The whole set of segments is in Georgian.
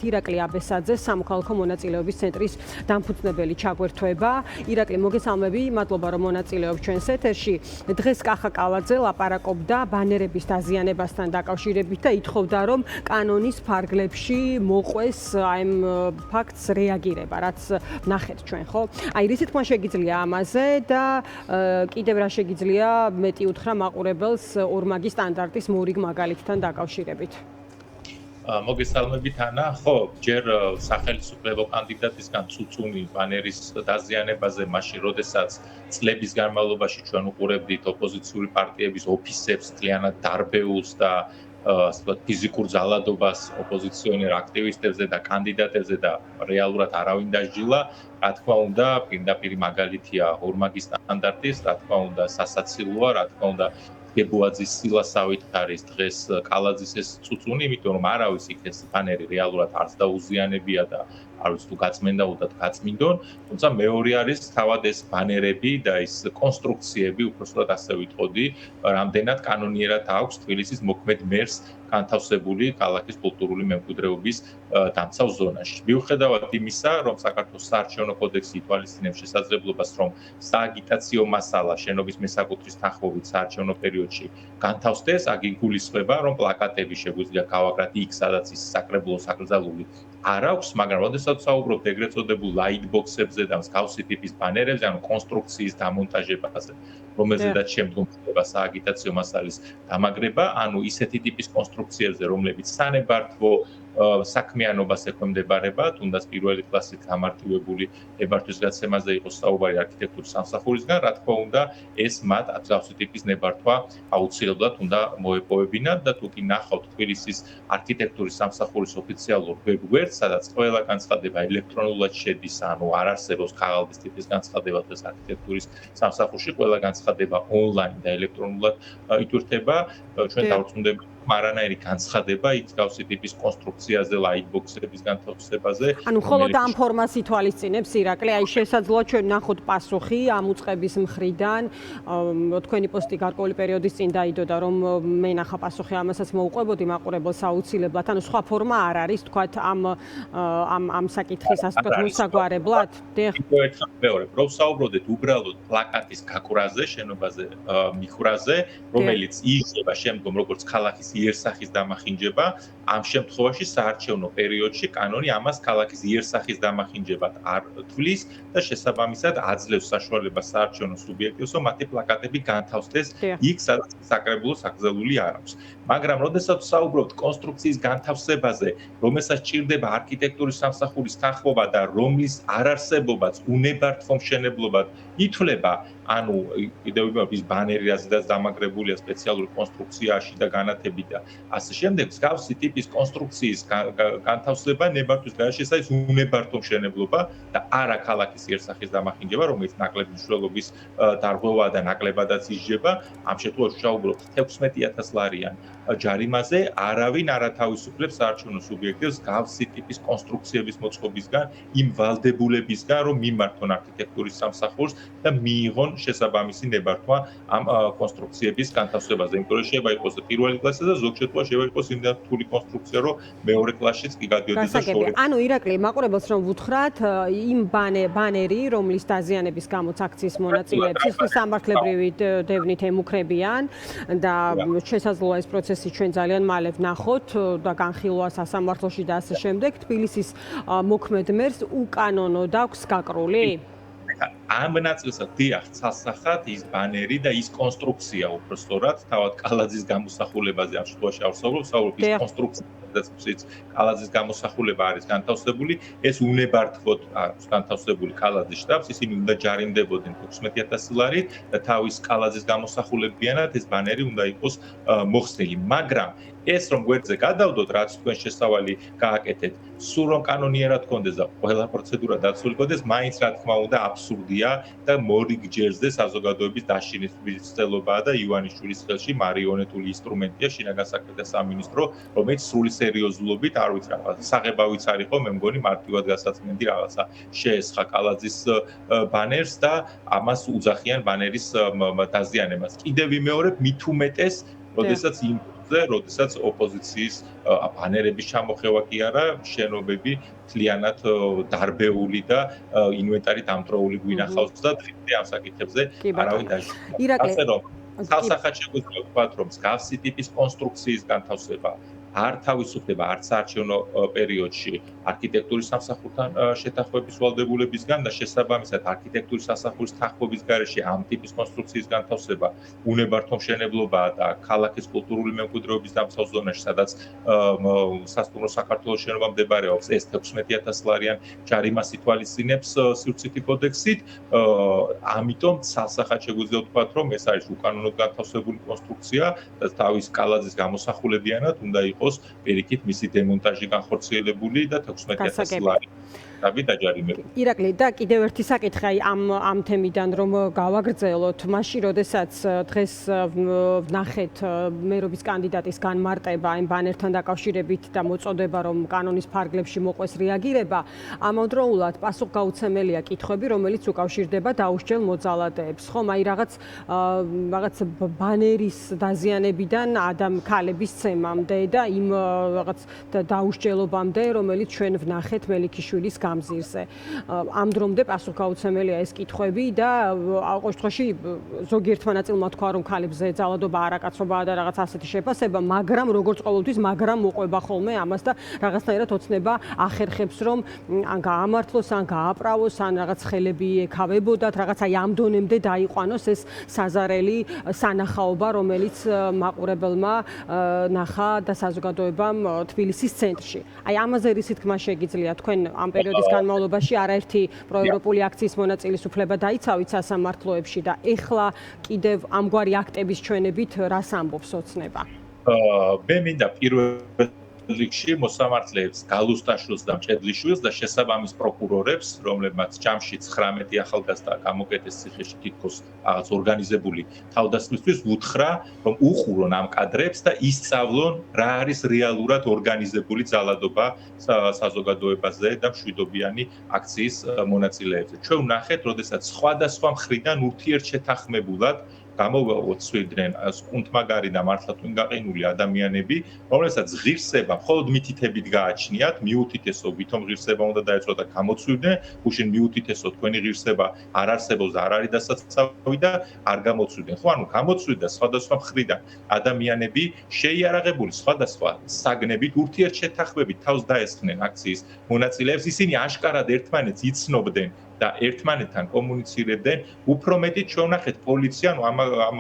ირაკლი აბესაძე სამოქალაქო მონაწილეობის ცენტრის დამფუძნებელი ჩაგვერთვება. ირაკლი, მოგესალმები, მადლობა რომ მონაწილეობ ჩვენს ეთერში. დღეს კახა კალაძე ლაპარაკობდა ბანერების დაზიანებასთან დაკავშირებით და ითხოვდა რომ კანონის ფარგლებში მოყვეს აი ამ ფაქტს რეაგირება, რაც ნახეთ ჩვენ, ხო? აი რითი თქმა შეგიძლია ამაზე და კიდევ რა შეგიძლია მეტი უთხრა მაყურებელს ორმაგი სტანდარტის მორიგ მაგალითთან დაკავშირებით. მოგესალმებით ანა, ხო, ჯერ სახელმწიფო კანდიდატისგან წუწუნი ბანერის დაზიანებაზე, მაშინ როდესაც წლების განმავლობაში ჩვენ უყურებდით ოპოზიციური პარტიების ოფისებს, ძალიანად დარბეულს და ფიზიკურ ძალადობას ოპოზიციონერ აქტივისტებზე და კანდიდატებზე და რეალურად არავინ დასჯილა, რა თქმა უნდა, პირდაპირ მაგალითია ორმაგი სტანდარტის, რა თქმა უნდა, სასაცილოა, რა თქმა უნდა, გებუაძის სილასავით არის დღეს კალაძის ეს წუწუნი, იმიტომ რომ არავის იქ ეს ბანერი რეალურად არც დაუზიანებია და არ ვიცი თუ გაწმენდა უდად გაწმინდონ, თუმცა მეორე არის თავად ეს ბანერები და ეს კონსტრუქციები, უпростоრად ასე ვიტყოდი, რამდენად კანონიერად აქვს თბილისის მოქმედ მერს განთავსებული ქალაქის კულტურული მემკვიდრეობის დამცავ ზონაში. მიუხედავად იმისა, რომ საქართველოს საარჩევნო კოდექსი ითვალისწინებს შესაძლებლობას, რომ სააგიტაციო მასალა შენობის მესაკუთრის თანხმობით საარჩევნო პერიოდში განთავსდეს, აქ იგულისხმება, რომ პლაკატები შეგვიძლია გავაკრათ იქ, სადაც ის საკრებულო საკრძალული არ აქვს, მაგრამ როდესაც საუბრობთ ეგრეთ წოდებულ ლაიტბოქსებზე და მსგავსი ტიპის ბანერებზე, ანუ კონსტრუქციის დამონტაჟებაზე, რომელზედაც შემდგომ ხდება სააგიტაციო მასალის დამაგრება, ანუ ისეთი ტიპის კონსტრუქციებზე, რომლებიც სანებართვო საქმიანობას ექვემდებარება, თუნდაც პირველი კლასით გამარტივებული ნებართვის გაცემაზე იყოს საუბარი არქიტექტურის სამსახურისგან, რა თქმა უნდა, ეს მათ მსგავსი ტიპის ნებართვა აუცილებლად უნდა მოეპოვებინათ და თუ კი ნახავთ თბილისის არქიტექტურის სამსახურის ოფიციალურ ვებ-გვერდს, სადაც ყველა განცხადება ელექტრონულად შედის, ანუ არ არსებობს ქაღალდის ტიპის განცხადება დღეს არქიტექტურის სამსახურში, ყველა განცხადება ონლაინ და ელექტრონულად იტვირთება, ჩვენ დავწუნდებით არანაირი განცხადება იქ გავსი ტიპის კონსტრუქციაზე, ლაიტბოქსების განთავსებაზე. ანუ მხოლოდ ამ ფორმას ითვალისწინებს ირაკლი, აი შესაძლოა ჩვენ ნახოთ პასუხი ამ უწყების მხრიდან, თქვენი პოსტი გარკვეული პერიოდის წინ დაიდოდა, რომ მე ნახა პასუხი, ამასაც მოუყვებოდი მაყურებელს აუცილებლად, ანუ სხვა ფორმა არ არის, თქვათ ამ საკითხის ასე ვთქვათ მოსაგვარებლად. მეორე, რომ საუბრობდეთ უბრალოდ პლაკატის გაკვრაზე, შენობაზე მიქვრაზე, რომელიც იღება შემდგომ როგორც ქალაქის იერსახის დამახინჯება, ამ შემთხვევაში საარჩევნო პერიოდში კანონი ამას ქალაქის იერსახის დამახინჯებად არ თვლის და შესაბამისად აძლევს საშუალებას საარჩევნო სუბიექტებს, რომ მათი პლაკატები განთავსდეს იქ, სადაც საკრებულო საკრძალული არ აქვს. მაგრამ როდესაც საუბრობთ კონსტრუქციის განთავსებაზე, რომელსაც ჭირდება არქიტექტურის სამსახურის თანხმობა და რომლის არარსებობაც უნებართვო მშენებლობად ითვლება, ანუ კიდევ ვიმეორებ ის ბანერი, რაზედაც დამაგრებულია სპეციალური კონსტრუქციაში და განათებით და ასე შემდეგ, მსგავსი ტიპის კონსტრუქციის განთავსება ნებართვის გარეშე არის უნებართვო მშენებლობა და არა ქალაქის იერსახის დამახინჯება, რომელიც ნაკლები მნიშვნელობის დარღვევაა და ნაკლებადაც ისჯება. ამ შემთხვევაში ვსაუბრობთ 16000 ლარიან ჯარიმაზე, არავინ არ ათავისუფლებს საარჩევნო სუბიექტებს გავსი ტიპის კონსტრუქციების მოწყობისგან, იმ ვალდებულებისგან, რომ მიმართონ არქიტექტურის სამსახურს და მიიღონ შესაბამისი ნებართვა ამ კონსტრუქციების განთავსებაზე. იმიტომ რომ შეიძლება იყოს პირველი კლასი და ზოგ შემთხვევაში შეიძლება იყოს იმდენად რთული კონსტრუქცია, რომ მეორე კლასშიც კი გადიოდეს და შორე. ანუ ირაკლი, მაყურებელს რომ ვუთხრათ, იმ ბანერი, რომლის დაზიანების გამოც აქციის მონაწილეებს სისხლის სამართლებრივი დევნით ემუქრებიან და შესაძლოა ეს პროცესი ჩვენ ძალიან მალე ვნახოთ და განხილვა სასამართლოში და ასე შემდეგ. თბილისის მოქმედ მერს უკანონოდ აქვს გაკრული? ამ ნაწილსაც დიახ, ცალსახად ის ბანერი და ის კონსტრუქცია უпростоრად თავად კალაძის გამოსახულებაზე ამ შემთხვევაში ავსაუბრობ, ის კონსტრუქცია სადაც კალაძის გამოსახულება არის განთავსებული, ეს უნებართვოდ აქვს განთავსებული კალაძის შტაბს, ისინი უნდა ჯარიმდებოდნენ 16000 ლარით და თავის კალაძის გამოსახულებიანად ეს ბანერი უნდა იყოს მოხსნილი, მაგრამ ეს რომ გვერდზე გადავდოთ, რაც თქვენ შესავალი გააკეთეთ, სულ რომ კანონიერად კონდეს და ყველა პროცედურა დაცული კონდეს, მაინც რა თქმა უნდა აბსურდია და მორიგ ჯერზე საზოგადოების დაშინის ცდილობაა და ივანიშვილის ხელში მარიონეტული ინსტრუმენტია შინაგან საქმეთა სამინისტრო, რომელიც სრული სერიოზულობით, არ ვიცი რაღაც საღებავიც არ იყო, მე მგონი მარტივად გასაცმენდი რაღაცა შეესხა კალაძის ბანერს და ამას უძახიან ბანერის დაზიანებას. კიდევ ვიმეორებ, მით უმეტეს, როდესაც ფონზე, როდესაც ოპოზიციის ბანერების ჩამოხევა კი არა, შენობები მთლიანად დარბეული და ინვენტარი დამტროული გვინახავს და დღემდე ამ საკითხებზე არავინ დაჟინდება. ირაკლი, ასე რომ ცალსახად შეგვიძლია ვთქვათ, რომ მსგავსი ტიპის კონსტრუქციის განთავსება არ თავისუფლდება არც საარჩევნო პერიოდში არქიტექტურის სამსახურთან შეთანხმების ვალდებულებისგან და შესაბამისად არქიტექტურის სასახურის თანხმობის გარეშე ამ ტიპის კონსტრუქციის განთავსება უნებართო მშენებლობაა და ქალაქის კულტურული მემკვიდრეობის დამცავ ზონაში, სადაც სასტუმრო საქართველოს შენობა მდებარეობს, ეს 16,000 ლარიან ჯარიმას ითვალისწინებს სივრცითი კოდექსით, ამიტომ ცალსახად შეგვიძლია ვთქვათ, რომ ეს არის უკანონოდ განთავსებული კონსტრუქცია და თავის კალაძის გამოსახულებიანად უნდა იყოს პირიქით მისი დემონტაჟი განხორციელებული და 16,000 ლარი დაჯარიმებული. ირაკლი, და კიდევ ერთი საკითხი ამ თემიდან რომ გავაგრძელოთ, მაშინ როდესაც დღეს ვნახეთ მერობის კანდიდატის განმარტება იმ ბანერთან დაკავშირებით და მოწოდება რომ კანონის ფარგლებში მოყვეს რეაგირება, ამავდროულად პასუხგაუცემელია კითხვები, რომელიც უკავშირდება დაუსჯელ მოძალადეებს. ხომ, აი რაღაც ბანერის დაზიანებიდან ქალების ცემამდე და იმ რაღაც დაუსჯელობამდე, რომელიც ჩვენ ვნახეთ მელიქიშვილის გამზირზე. ამ დრომდე პასუხგაუცემელია ეს კითხვები და ყოველ შემთხვევაში ზოგიერთმა ნაწილმა თქვა, რომ ქალებზე ძალადობა არაკაცობაა და რაღაც ასეთი შეფასება, მაგრამ როგორც ყოველთვის, მოყვება ხოლმე ამას და რაღაცნაირად ოცნება ახერხებს, რომ ან გაამართლოს, ან გააправოს, ან რაღაც ხელები ეკავებოდათ, რაღაც აი ამ დონემდე დაიყვანოს ეს საზარელი სანახაობა, რომელიც მაყურებელმა ნახა და საზოგადოებამ თბილისის ცენტრში. აი ამაზე რისი თქმა შეგიძლია თქვენ ამ პერიოდის განმავლობაში არაერთი პროევროპული აქციის მონაწილის უფლება დაიცავით სასამართლოებში და ეხლა კიდევ ამგვარი აქტების ჩვენებით რას ამბობს ოცნება? მე მინდა პირველ რიგში მოსამართლეებს გალუსტაშვილს და მჭედლიშვილს და შესაბამის პროკურორებს, რომლებმაც ჯამში 19 ახალგაზრდა გამოკეტეს ციხეში თითქოს რაღაც ორგანიზებული თავდასხმისთვის, უთხრა, რომ უყურონ ამ კადრებს და ისწავლონ რა არის რეალურად ორგანიზებული ძალადობა საზოგადოებაზე და მშვიდობიანი აქციის მონაწილეებზე. ჩვენ ვნახეთ, როდესაც სხვადასხვა მხრიდან ურთიერთშეთანხმებულად გამოვაცვლიდნენ კუნთმაგარი და მართლა თუნგაყინული ადამიანები, რომლებსაც ღირსება მხოლოდ მითითებით გააჩნიათ, მიუთითესო ვითომ ღირსება უნდა დაეწოთ და გამოცვლიდნენ, უშინ მიუთითესო თქვენი ღირსება არ არსებობს და არ არის დასაცავი და არ გამოცვლიდნენ. ხო, ანუ გამოცვლიდა სხვადასხვა მხრიდან ადამიანები შეიარაღებული სხვადასხვა საგნებით ურთიერთშეთანხმებით თავს დაესხნენ აქციის მონაწილეებს, ისინი აშკარად ერთმანეთს იცნობდნენ და ერთმანეთთან კომუნიცირებდნენ, უფრო მეტიც ჩვენ ვნახეთ პოლიცია, ამ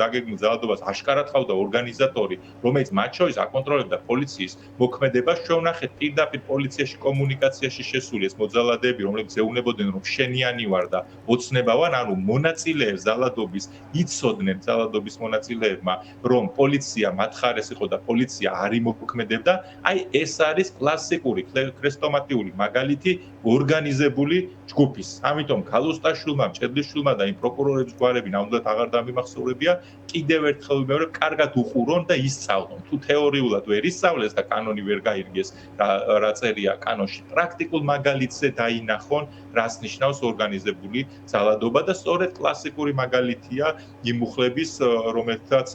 დაგეგმილ ძალადობას აშკარად ყავდა ორგანიზატორი, რომელიც მათ შორის აკონტროლებდა პოლიციის მოქმედებას, ჩვენ ვნახეთ პირდაპირ პოლიციაში კომუნიკაციაში შესული ეს მოძალადეები, რომლებიც ეუბნებოდნენ, რომ შენიანი ვარ და ოცნება ვარ, ანუ მონაწილეებს ძალადობის იცოდნენ ძალადობის მონაწილეებმა, რომ პოლიცია მათ ხარეს იყო და პოლიცია არ იმოქმედებდა, აი ეს არის კლასიკური ქრესტომატიული მაგალითი ორგანიზებული ჯგუფის. ამიტომ გალუსტაშვილმა, მჭედლიშვილმა და იმ პროკურორების გვარები ნამდვილად აღარ დამიმახსოვრებია, კიდევ ერთხელ ვიმეორებ, კარგად უყურონ და ისწავლონ. თუ თეორიულად ვერ ისწავლეს და კანონი ვერ გაირგეს, რა წერია კანონში, პრაქტიკულ მაგალითზე დაინახონ, რას ნიშნავს ორგანიზებული ძალადობა და სწორედ კლასიკური მაგალითია იმ მუხლების, რომელთაც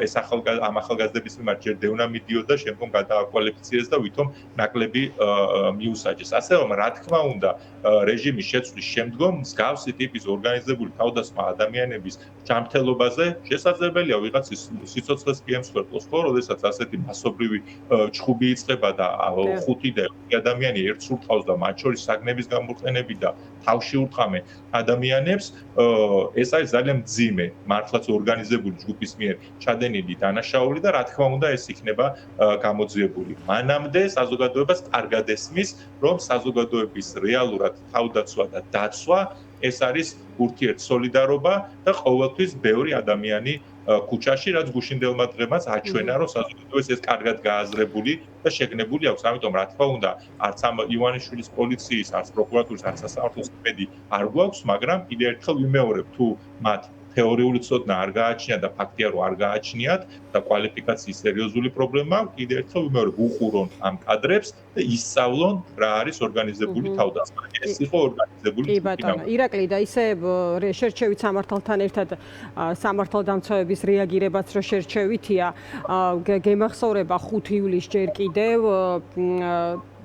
ეს ამ ახალგაზრდების მიმართ ჯერ დევნა მიდიოდა, შემდგომ გადააკვალიფიცირეს და ვითომ ნაკლები მიუსაჯეს. ასე რომ, რა თქმა უნდა, რეჟიმის შეცვლის შემდგომ მსგავსი ტიპის ორგანიზებული თავდასხმა ადამიანების ჯანმრთელობაზე შესაძლებელია ვიღაცის სიცოცხლეს კი ემსხვერპლოს, ხო, როდესაც ასეთი მასობრივი ჩხუბი იწყება და 5 და 6 ადამიანი ერთ სრულ თავს და მათ შორის საგნების გამორყენები და თავში ურტყამენ ადამიანებს, ეს არის ძალიან მძიმე, მართლაც ორგანიზებული ჯგუფის მიერ ჩადენილი დანაშაული და რა თქმა უნდა ეს იქნება გამოძიებული. მანამდე საზოგადოებას კარგად ესმის, რომ საზოგადოების რეალურად თავდაცვა და დაცვა ეს არის ურთიერთსოლიდარობა და ყოველთვის ბევრი ადამიანი ქუჩაში, რაც გუშინდელმა დღემაც აჩვენა, რომ საზოგადოებას ეს კარგად გააზრებული და შეგნებული აქვს. ამიტომ რა თქმა უნდა, არც ამ ივანიშვილის პოლიციის, არც პროკურატურის, არც სასამართლოს იმედი არ გვაქვს, მაგრამ კიდევ ერთხელ ვიმეორებ, თუ მათ თეორიული ცოდნა არ გააჩნია და ფაქტია რომ არ გააჩნიათ და კვალიფიკაციის სერიოზული პრობლემა კიდევ ერთხელ ვიმეორებ უყურონ ამ კადრებს და ისწავლონ რა არის ორგანიზებული თავდასხმა. ეს იყო ორგანიზებული კი ბატონო, ირაკლი და ისე შერჩევით სამართალთან ერთად სამართალდამცავების რეაგირებაც რო შერჩევითია, გემახსოვრება 5 ივლისს ჯერ კიდევ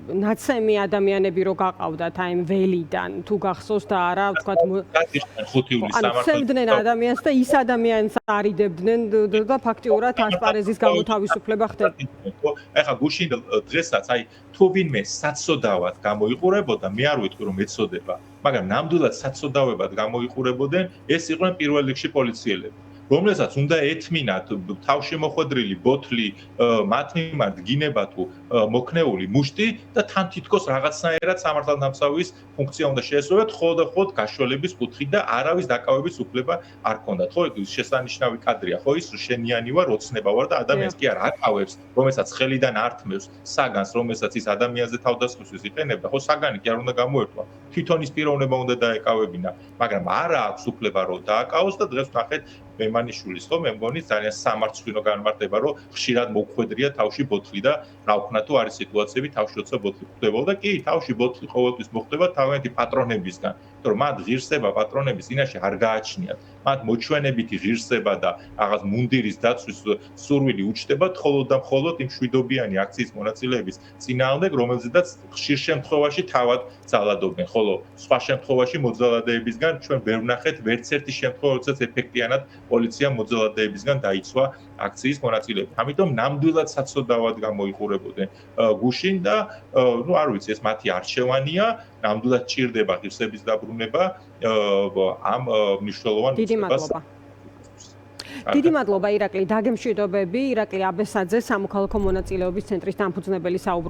ნაცემი ადამიანები რო გაყავდათ აი ველიდან თუ გახსოვს და არა ვთქვათ 5 ივლისს სამართალდამცავდნენ ადამიანს და ის ადამიანს არიდებდნენ და ფაქტიურად ასპარეზის გამოთავისუფლება ხდებოდა. ეხლა გუშინ დღესაც აი თუ ვინმე საცოდავად გამოიყურებოდა, მე არ ვიტყვი რომ ეცოდება, მაგრამ ნამდვილად საცოდავებად გამოიყურებოდნენ, ეს იყვნენ პირველ რიგში პოლიციელები. რომლესაც უნდა ეთმინათ თავში მოხვედრილი ბოთლი, მათ მიმართ გინება თუ მოქნეული მუშტი და თან თითქოს რაღაცნაირად სამართალდამცავის ფუნქცია უნდა შეესრულებათ, ხოლო და ხოლოდ გაშველების კუთხით და არავის დაკავების უფლება არ ჰქონდათ. ხო, ეს შესანიშნავი კადრია, ხო, ის შენიანი ვარ, ოცნება ვარ და ადამიანს კი არ აკავებს, რომელსაც ხელიდან ართმევს საგანს, რომელსაც ის ადამიანზე თავდასხმისთვის იყენებდა, ხო, საგანი კი არ უნდა გამოერთვა. თვითონ ის პიროვნება უნდა დაეკავებინა, მაგრამ არა აქვს უფლება რომ დააკავოს და დღეს ვნახეთ მემანიშვილის ხო მე მგონი ძალიან სამარცხვინო განმარტება რომ ხშირად მოხვედრია თავში ბოთლი და რა ვქნა თუ არის სიტუაციები თავში როცა ბოთლი ხდებოდა კი თავში ბოთლი ყოველთვის მოხდება თავიანთი პატრონებისგან იმიტომ რომ მათ ღირსება პატრონების წინაშე არ გააჩნიათ მათ მოჩვენებითი ღირსება და რაღაც მუნდირის დაცვის სურვილი უჩნდებათ მხოლოდ და მხოლოდ იმ შვიდობიანი აქციის მონაწილეების წინააღმდეგ რომელზედაც ხშირ შემთხვევაში თავად ძალადობენ ხოლო სხვა შემთხვევაში მოძალადეებისგან ჩვენ ვერ ვნახეთ ვერც ერთი შემთხვევა როდესაც ეფექტიანად პოლიცია მოძალადეებისგან დაიცვა აქციის მონაწილეები. ამიტომ ნამდვილად საცოდავად გამოიყურებოდნენ გუშინ და ნუ არ ვიცი ეს მათი არჩევანია, ნამდვილად ჭირდება ღირსების დაბრუნება ამ მნიშვნელოვან უწყებას. დიდი მადლობა ირაკლი, დაგემშვიდობები. ირაკლი აბესაძე, სამოქალაქო მონაწილეობის ცენტრის დამფუძნებელი საუბრობდა